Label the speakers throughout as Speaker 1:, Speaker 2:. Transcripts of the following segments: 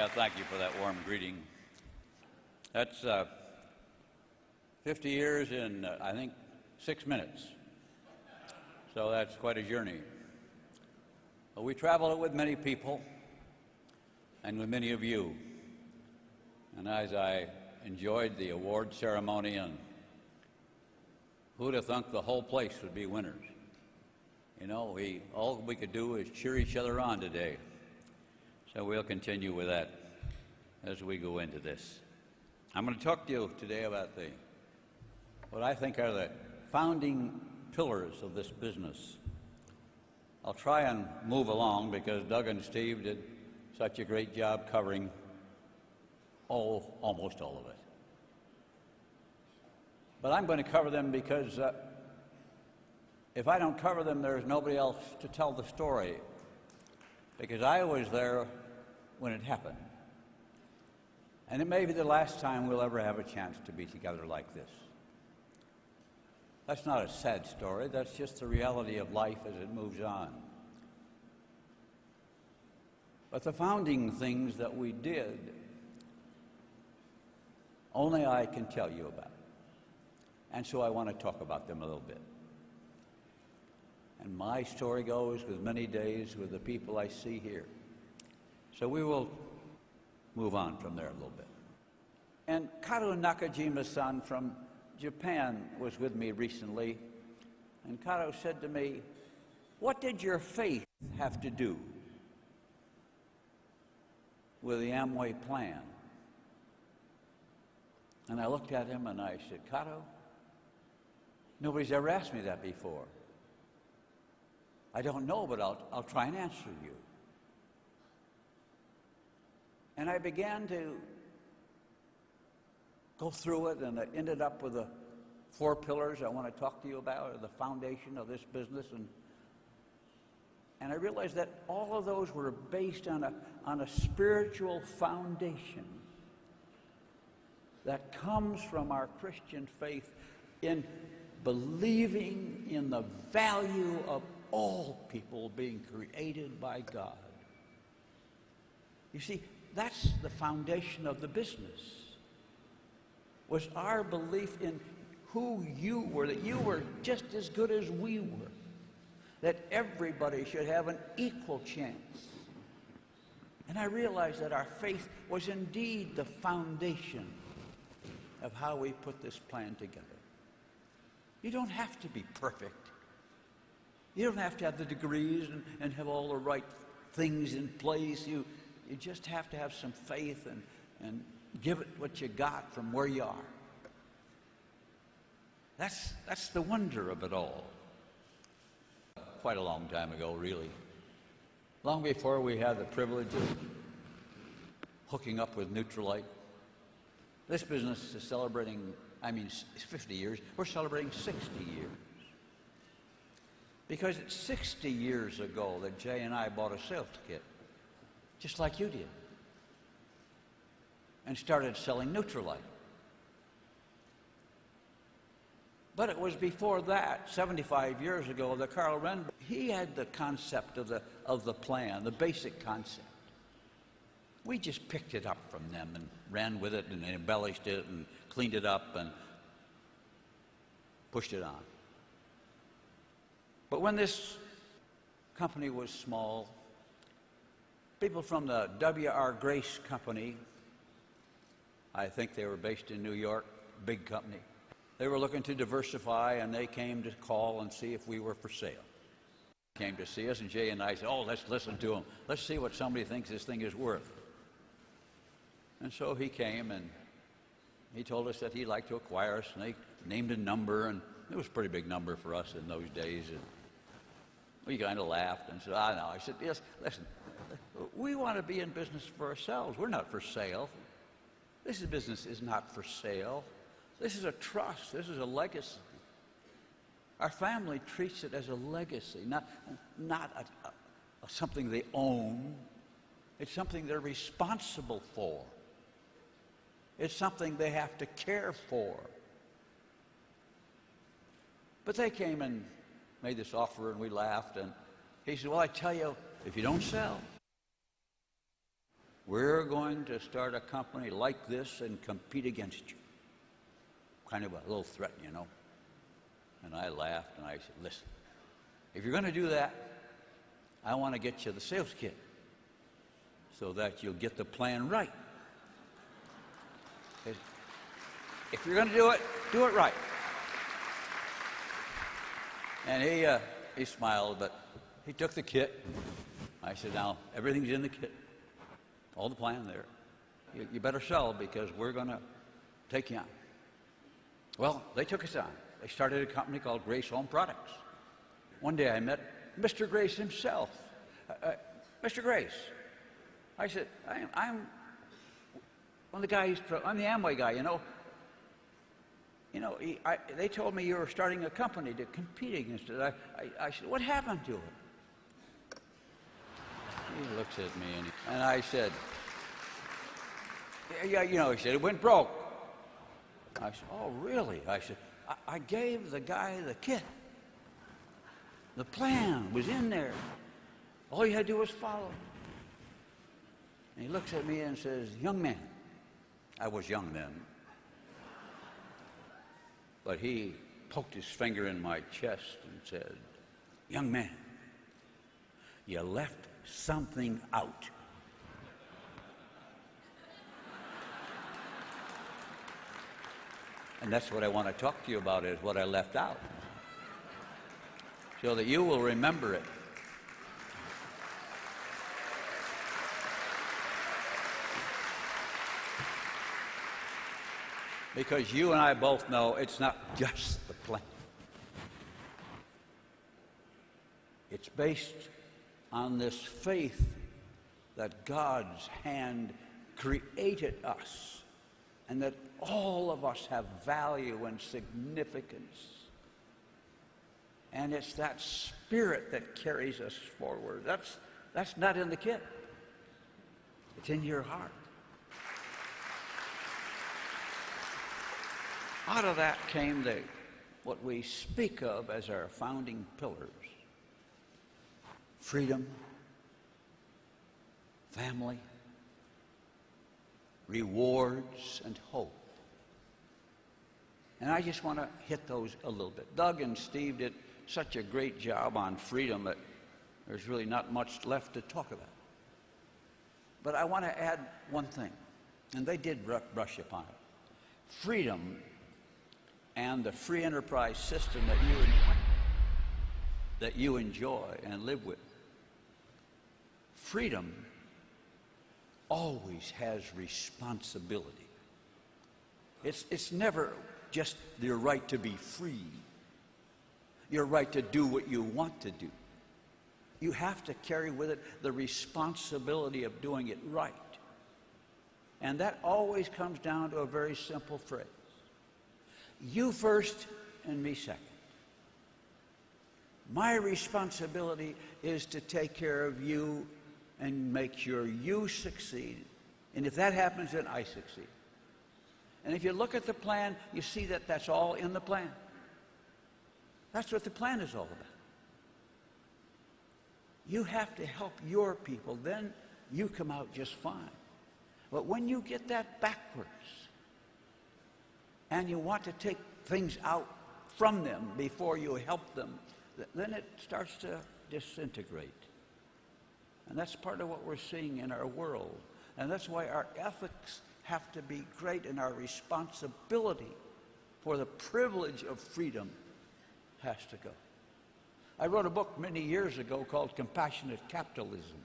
Speaker 1: Well, thank you for that warm greeting. That's 50 years in, I think, 6 minutes. So that's quite a journey. But we travel it with many people and with many of you. And as I enjoyed the award ceremony, and who'd have thunk the whole place would be winners? You know, all we could do is cheer each other on today. So we'll continue with that as we go into this. I'm going to talk to you today about what I think are the founding pillars of this business. I'll try and move along because Doug and Steve did such a great job covering almost all of it. But I'm going to cover them because if I don't cover them, there's nobody else to tell the story, because I was there when it happened. And it may be the last time we'll ever have a chance to be together like this. That's not a sad story. That's just the reality of life as it moves on. But the founding things that we did, only I can tell you about. And so I want to talk about them a little bit. And my story goes with many days with the people I see here. So we will move on from there a little bit. And Kato Nakajima-san from Japan was with me recently. And Kato said to me, "What did your faith have to do with the Amway plan?" And I looked at him and I said, "Kato, nobody's ever asked me that before. I don't know, but I'll try and answer you." And I began to go through it, and I ended up with the 4 pillars I want to talk to you about, or the foundation of this business. And I realized that all of those were based on a spiritual foundation that comes from our Christian faith in believing in the value of all people being created by God. You see, that's the foundation of the business, was our belief in who you were, that you were just as good as we were, that everybody should have an equal chance. And I realized that our faith was indeed the foundation of how we put this plan together. You don't have to be perfect. You don't have to have the degrees and have all the right things in place. You just have to have some faith and give it what you got from where you are. That's the wonder of it all. Quite a long time ago, really. Long before we had the privilege of hooking up with Nutrilite. This business is celebrating, 50 years. We're celebrating 60 years. Because it's 60 years ago that Jay and I bought a sales kit, just like you did, and started selling Nutrilite. But it was before that, 75 years ago, that Carl Wren, he had the concept of the plan, the basic concept. We just picked it up from them and ran with it and embellished it and cleaned it up and pushed it on. But when this company was small, people from the W.R. Grace Company, I think they were based in New York, big company, they were looking to diversify, and they came to call and see if we were for sale. Came to see us, and Jay and I said, "Oh, let's listen to them. Let's see what somebody thinks this thing is worth." And so he came, and he told us that he'd like to acquire us, and they named a number, and it was a pretty big number for us in those days. And we kind of laughed and said, "No." I said, "Yes, listen, we want to be in business for ourselves. We're not for sale. This business is not for sale. This is a trust. This is a legacy. Our family treats it as a legacy, not something they own. It's something they're responsible for. It's something they have to care for." But they came and made this offer, and we laughed, and he said, "Well, I tell you, if you don't sell, We're going to start a company like this and compete against you. Kind of a little threat, you know. And I laughed and I said, listen, if you're going to do that, I want to get you the sales kit so that you'll get the plan right. If you're going to do it right. And he smiled, but he took the kit. I said, now, everything's in the kit. All the plan there. You better sell because we're going to take you on. Well, they took us on. They started a company called Grace Home Products. One day I met Mr. Grace himself. Mr. Grace. I said, I'm one of the guys, I'm the Amway guy, you know. They told me you were starting a company to compete against it. I said, what happened to it? He looks at me and I said, yeah, you know, he said, it went broke. I said, oh, really? I said, I gave the guy the kit. The plan was in there. All you had to do was follow. And he looks at me and says, young man. I was young then. But he poked his finger in my chest and said, young man, you left something out. And that's what I want to talk to you about, is what I left out, so that you will remember it. Because you and I both know it's not just the plan. It's based on this faith that God's hand created us and that all of us have value and significance. And it's that spirit that carries us forward. That's not in the kit. It's in your heart. Out of that came what we speak of as our founding pillars: freedom, family, rewards, and hope. And I just want to hit those a little bit. Doug and Steve did such a great job on freedom that there's really not much left to talk about. But I want to add one thing, and they did brush upon it. Freedom and the free enterprise system that you enjoy and live with. Freedom always has responsibility. It's never just your right to be free, your right to do what you want to do. You have to carry with it the responsibility of doing it right. And that always comes down to a very simple phrase: you first and me second. My responsibility is to take care of you and make sure you succeed. And if that happens, then I succeed. And if you look at the plan, you see that that's all in the plan. That's what the plan is all about. You have to help your people, then you come out just fine. But when you get that backwards and you want to take things out from them before you help them, then it starts to disintegrate. And that's part of what we're seeing in our world. And that's why our ethics have to be great, and our responsibility for the privilege of freedom has to go. I wrote a book many years ago called Compassionate Capitalism.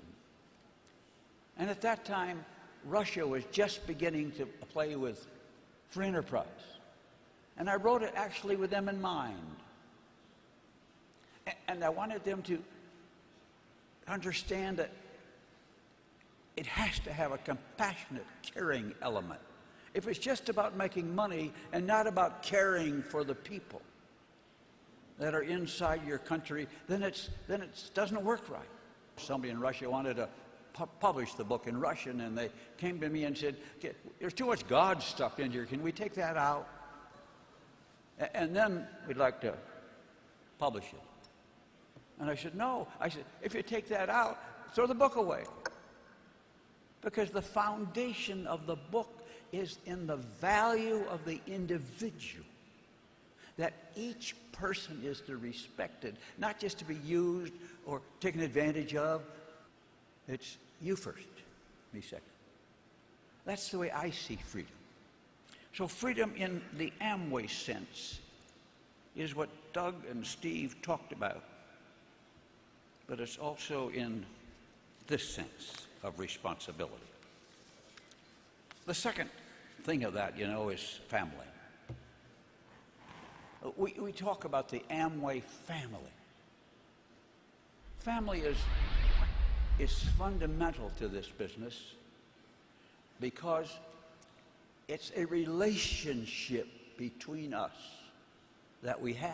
Speaker 1: And at that time, Russia was just beginning to play with free enterprise. And I wrote it actually with them in mind. And I wanted them to understand that it has to have a compassionate, caring element. If it's just about making money and not about caring for the people that are inside your country, then it doesn't work right. Somebody in Russia wanted to publish the book in Russian, and they came to me and said, there's too much God stuff in here. Can we take that out? And then we'd like to publish it. And I said, no. I said, if you take that out, throw the book away. Because the foundation of the book is in the value of the individual. That each person is to be respected, not just to be used or taken advantage of. It's you first, me second. That's the way I see freedom. So freedom in the Amway sense is what Doug and Steve talked about. But it's also in this sense of responsibility. The second thing of that, is family. We talk about the Amway family. Family is fundamental to this business because it's a relationship between us that we have.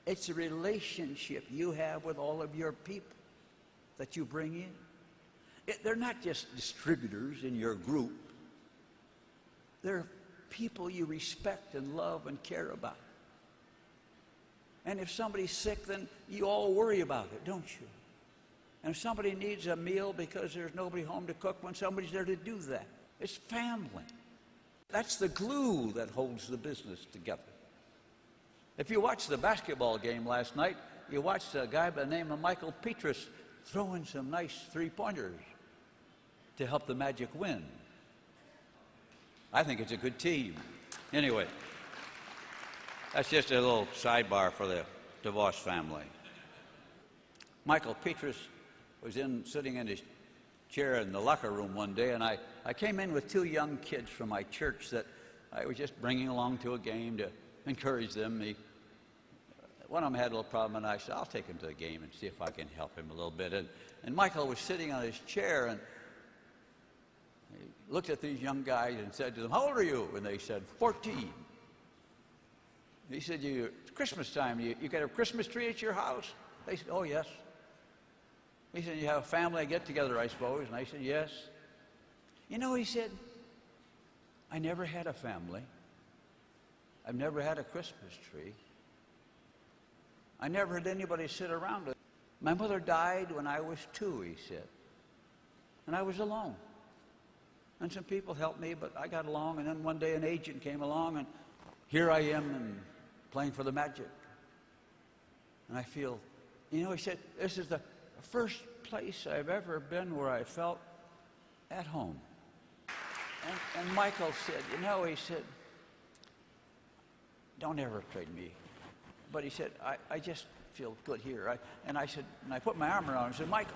Speaker 1: It's a relationship you have with all of your people that you bring in. They're not just distributors in your group. They're people you respect and love and care about. And if somebody's sick, then you all worry about it, don't you? And if somebody needs a meal because there's nobody home to cook, when somebody's there to do that. It's family. That's the glue that holds the business together. If you watched the basketball game last night, you watched a guy by the name of Michael Petrus throwing some nice three-pointers to help the Magic win. I think it's a good team. Anyway, that's just a little sidebar for the DeVos family. Michael Petrus was sitting in his chair in the locker room one day, and I came in with two young kids from my church that I was just bringing along to a game to encourage them. One of them had a little problem, and I said, I'll take him to the game and see if I can help him a little bit. And Michael was sitting on his chair, and he looked at these young guys and said to them, how old are you? And they said, 14. He said, it's Christmas time. You got a Christmas tree at your house? They said, oh, yes. He said, you have a family get-together, I suppose? And I said, yes. He said, I never had a family. I've never had a Christmas tree. I never had anybody sit around it. My mother died when I was 2, he said. And I was alone. And some people helped me, but I got along. And then one day an agent came along, and here I am and playing for the Magic. And I feel, he said, this is the first place I've ever been where I felt at home. And Michael said, he said, don't ever trade me. But he said, I just feel good here. And I put my arm around him and said, Michael,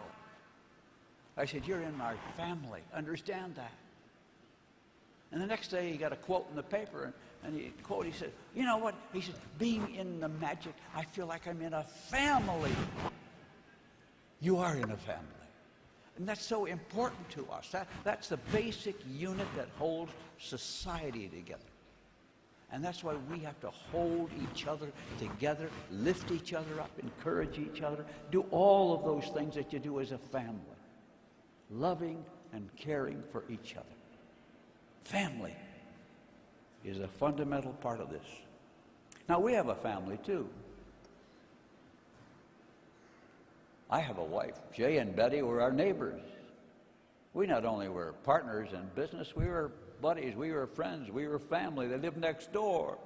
Speaker 1: I said, you're in our family. Understand that. And the next day he got a quote in the paper, and he said, you know what? He said, being in the Magic, I feel like I'm in a family. You are in a family. And that's so important to us. That's the basic unit that holds society together. And that's why we have to hold each other together, lift each other up, encourage each other, do all of those things that you do as a family, loving and caring for each other. Family is a fundamental part of this. Now, we have a family, too. I have a wife. Jay and Betty were our neighbors. We not only were partners in business, we were buddies, we were friends, we were family. They lived next door.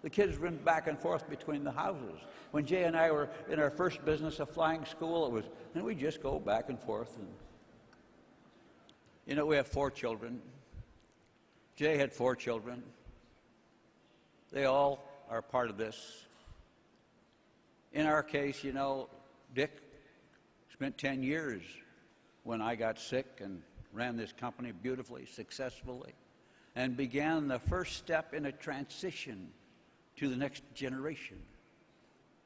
Speaker 1: The kids went back and forth between the houses. When Jay and I were in our first business, a flying school, and we'd just go back and forth. And, we have 4 children. Jay had 4 children. They all are part of this. In our case, Dick spent 10 years when I got sick and ran this company beautifully, successfully, and began the first step in a transition to the next generation.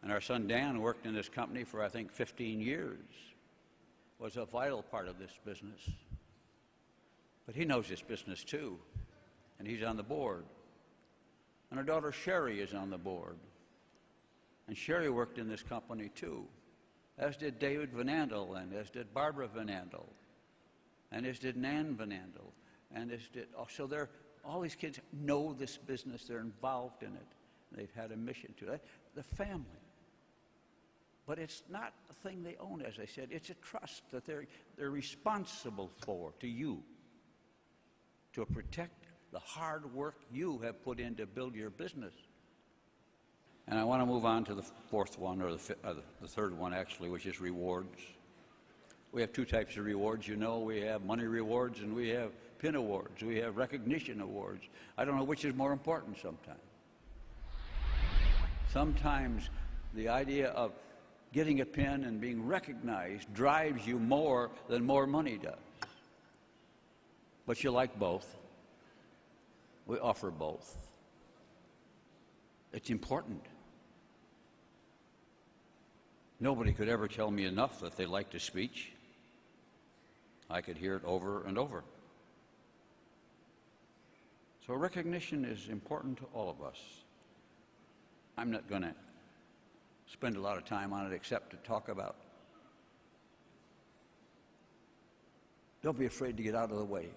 Speaker 1: And our son Dan worked in this company for, I think, 15 years, was a vital part of this business. But he knows this business too, and he's on the board. And our daughter Sherry is on the board. And Sherry worked in this company too, as did David Van Andel, and as did Barbara Van Andel, and as did Nan Van Andel, and as did, so all these kids know this business, they're involved in it. They've had a mission to it. The family. But it's not a thing they own, as I said. It's a trust that they're responsible for to you, to protect the hard work you have put in to build your business. And I want to move on to the fourth one, or the third one, actually, which is rewards. We have two types of rewards. You know, we have money rewards and we have pin awards. We have recognition awards. I don't know which is more important sometimes. Sometimes the idea of getting a pin and being recognized drives you more than more money does. But you like both. We offer both. It's important. Nobody could ever tell me enough that they liked a speech. I could hear it over and over. So recognition is important to all of us. I'm not going to spend a lot of time on it except to talk about. Don't be afraid to get out of the way.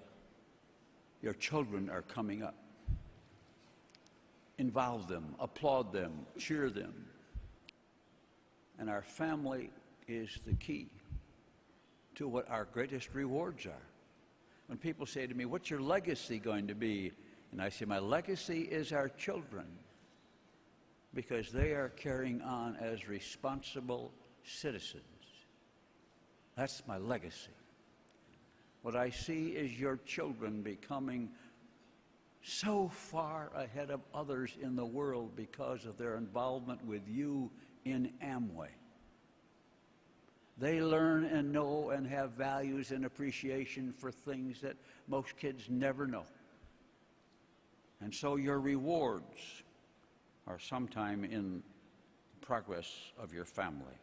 Speaker 1: Your children are coming up. Involve them, applaud them, cheer them. And our family is the key to what our greatest rewards are. When people say to me, "What's your legacy going to be?" And I say, my legacy is our children, because they are carrying on as responsible citizens. That's my legacy. What I see is your children becoming so far ahead of others in the world because of their involvement with you in Amway. They learn and know and have values and appreciation for things that most kids never know. And so your rewards are sometime in progress of your family.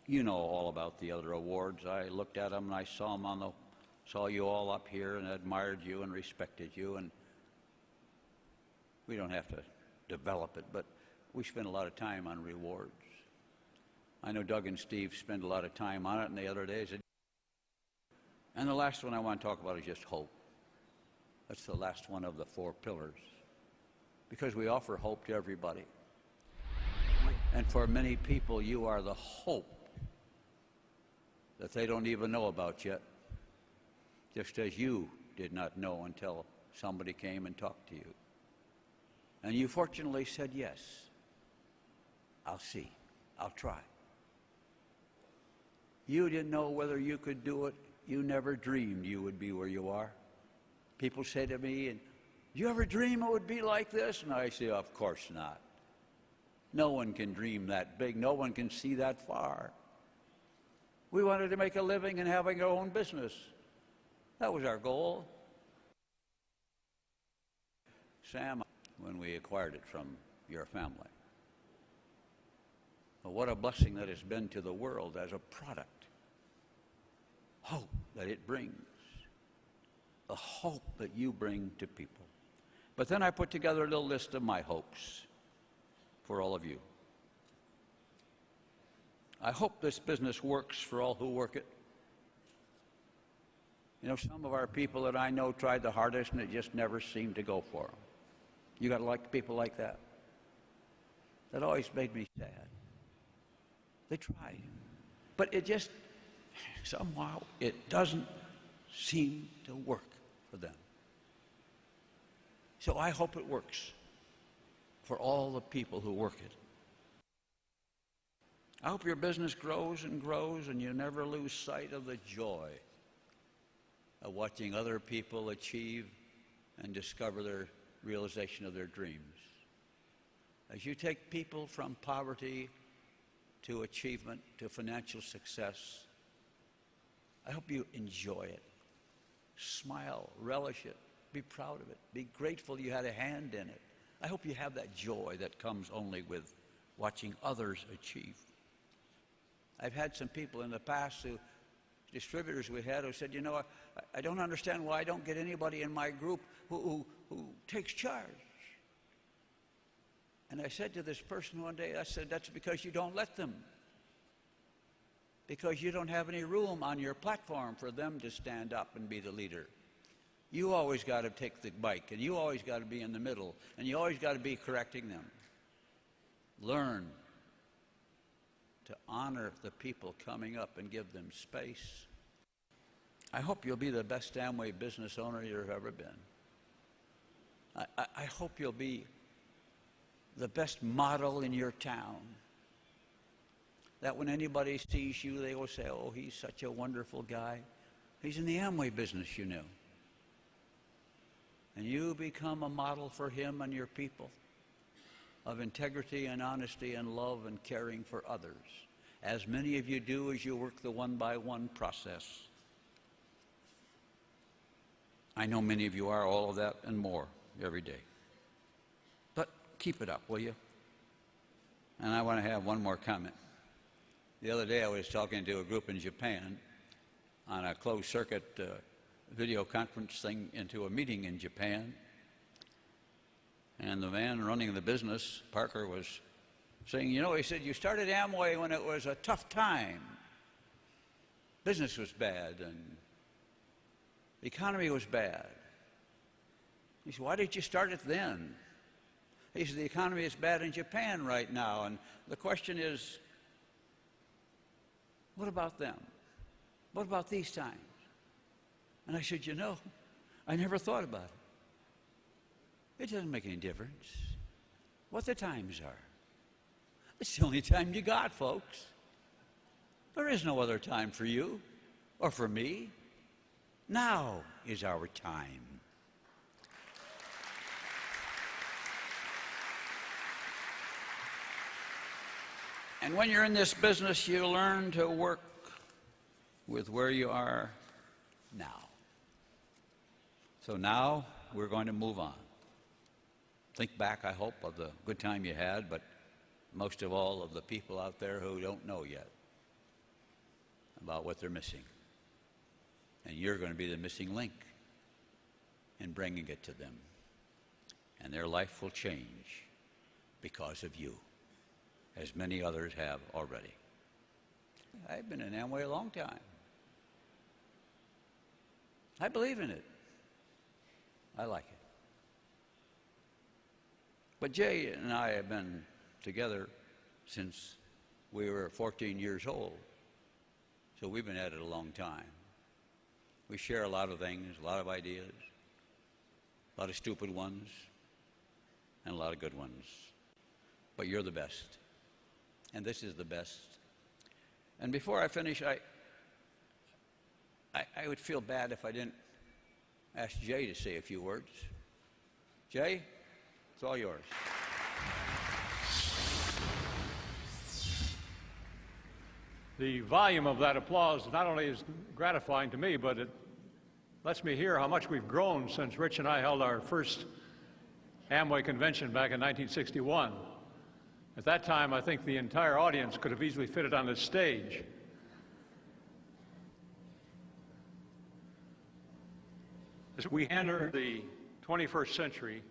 Speaker 1: You know all about the other awards. I looked at them and I saw them saw you all up here and admired you and respected you. And we don't have to develop it, but we spend a lot of time on rewards. I know Doug and Steve spend a lot of time on it, and the other days. And the last one I want to talk about is just hope. That's the last one of the four pillars, because we offer hope to everybody. And for many people, you are the hope that they don't even know about yet, just as you did not know until somebody came and talked to you. And you fortunately said, yes, I'll see, I'll try. You didn't know whether you could do it. You never dreamed you would be where you are. People say to me, "Do you ever dream it would be like this?" And I say, of course not. No one can dream that big. No one can see that far. We wanted to make a living and having our own business. That was our goal. Sam, when we acquired it from your family. Well, what a blessing that has been to the world as a product. Hope that it brings. The hope that you bring to people. But then I put together a little list of my hopes for all of you. I hope this business works for all who work it. You know, some of our people that I know tried the hardest and it just never seemed to go for them. You got to like people like that. That always made me sad. They tried, but it just, somehow, it doesn't seem to work for them. So I hope it works for all the people who work it. I hope your business grows and grows and you never lose sight of the joy of watching other people achieve and discover their realization of their dreams. As you take people from poverty to achievement, to financial success, I hope you enjoy it. Smile, relish it, be proud of it, be grateful you had a hand in it. I hope you have that joy that comes only with watching others achieve. I've had some people in the past, distributors we had, who said, "You know, I don't understand why I don't get anybody in my group who takes charge." And I said to this person one day, I said, "That's because you don't let them. Because you don't have any room on your platform for them to stand up and be the leader. You always got to take the mic, and you always got to be in the middle, and you always got to be correcting them. Learn to honor the people coming up and give them space. I hope you'll be the best Amway business owner you've ever been. I hope you'll be the best model in your town. That when anybody sees you, they will say, oh, he's such a wonderful guy. He's in the Amway business, you know. And you become a model for him and your people of integrity and honesty and love and caring for others, as many of you do as you work the one-by-one process. I know many of you are all of that and more every day. But keep it up, will you? And I want to have one more comment. The other day I was talking to a group in Japan on a closed-circuit video conference thing into a meeting in Japan. And the man running the business, Parker, was saying, you know, he said, you started Amway when it was a tough time. Business was bad and the economy was bad. He said, why did you start it then? He said, the economy is bad in Japan right now. And the question is, what about them? What about these times? And I said, you know, I never thought about it. It doesn't make any difference what the times are. It's the only time you got, folks. There is no other time for you or for me. Now is our time. And when you're in this business, you learn to work with where you are now. So now we're going to move on. Think back, I hope, of the good time you had, but most of all of the people out there who don't know yet about what they're missing. And you're going to be the missing link in bringing it to them. And their life will change because of you, as many others have already. I've been in Amway a long time. I believe in it. I like it. But Jay and I have been together since we were 14 years old. So we've been at it a long time. We share a lot of things, a lot of ideas, a lot of stupid ones, and a lot of good ones. But you're the best. And this is the best. And before I finish, I would feel bad if I didn't ask Jay to say a few words. Jay, it's all yours.
Speaker 2: The volume of that applause not only is gratifying to me, but it lets me hear how much we've grown since Rich and I held our first Amway convention back in 1961. At that time, I think the entire audience could have easily fitted on this stage. As we enter the 21st century,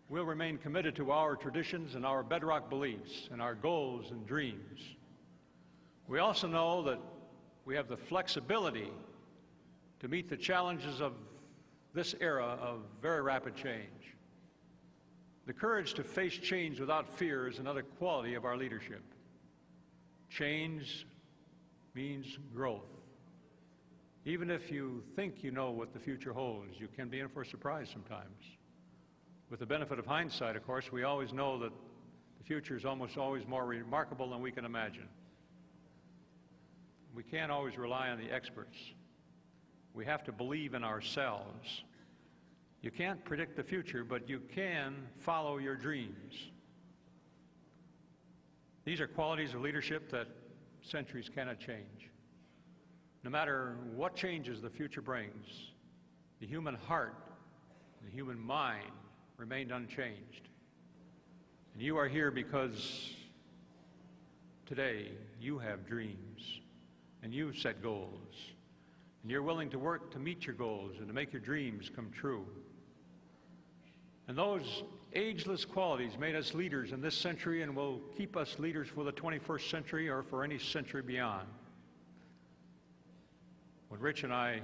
Speaker 2: we'll remain committed to our traditions and our bedrock beliefs and our goals and dreams. We also know that we have the flexibility to meet the challenges of this era of very rapid change. The courage to face change without fear is another quality of our leadership. Change means growth. Even if you think you know what the future holds, you can be in for a surprise sometimes. With the benefit of hindsight, of course, we always know that the future is almost always more remarkable than we can imagine. We can't always rely on the experts. We have to believe in ourselves. You can't predict the future, but you can follow your dreams. These are qualities of leadership that centuries cannot change. No matter what changes the future brings, the human heart, the human mind remained unchanged. And you are here because today you have dreams and you've set goals. And you're willing to work to meet your goals and to make your dreams come true. And those ageless qualities made us leaders in this century and will keep us leaders for the 21st century or for any century beyond. When Rich and I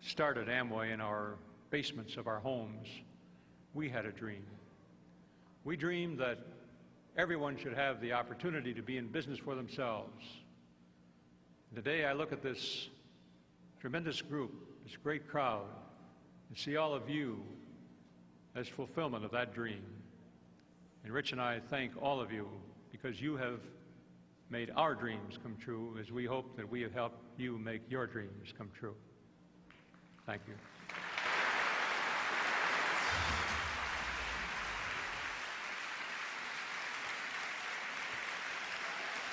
Speaker 2: started Amway in our basements of our homes, we had a dream. We dreamed that Everyone should have the opportunity to be in business for themselves. Today I look at this tremendous group, this great crowd, and see all of you as fulfillment of that dream. And Rich and I thank all of you because you have made our dreams come true as we hope that we have helped you make your dreams come true. Thank you.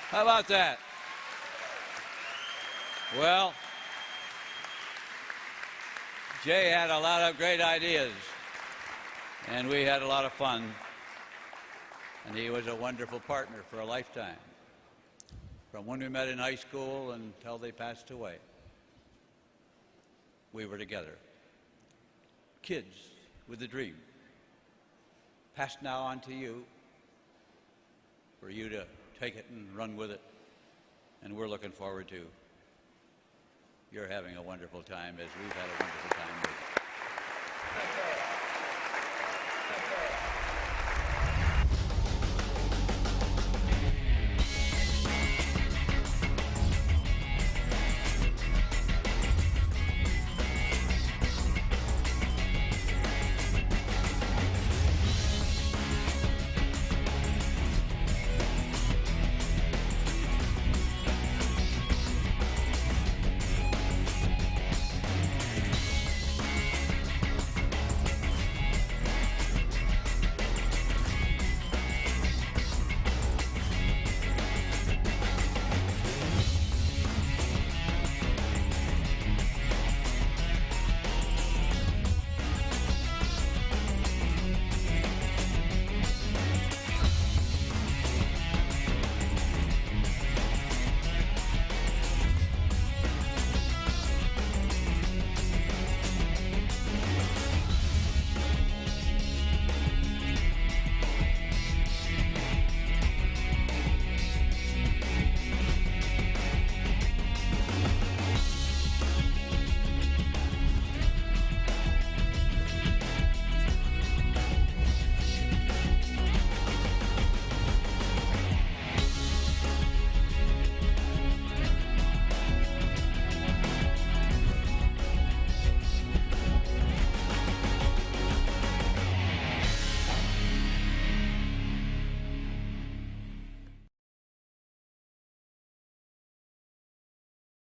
Speaker 1: How about that? Well, Jay had a lot of great ideas, and we had a lot of fun, and he was a wonderful partner for a lifetime, from when we met in high school until they passed away. We were together, kids with a dream, passed now on to you, for you to take it and run with it, and we're looking forward to you're having a wonderful time as we've had a wonderful time with you.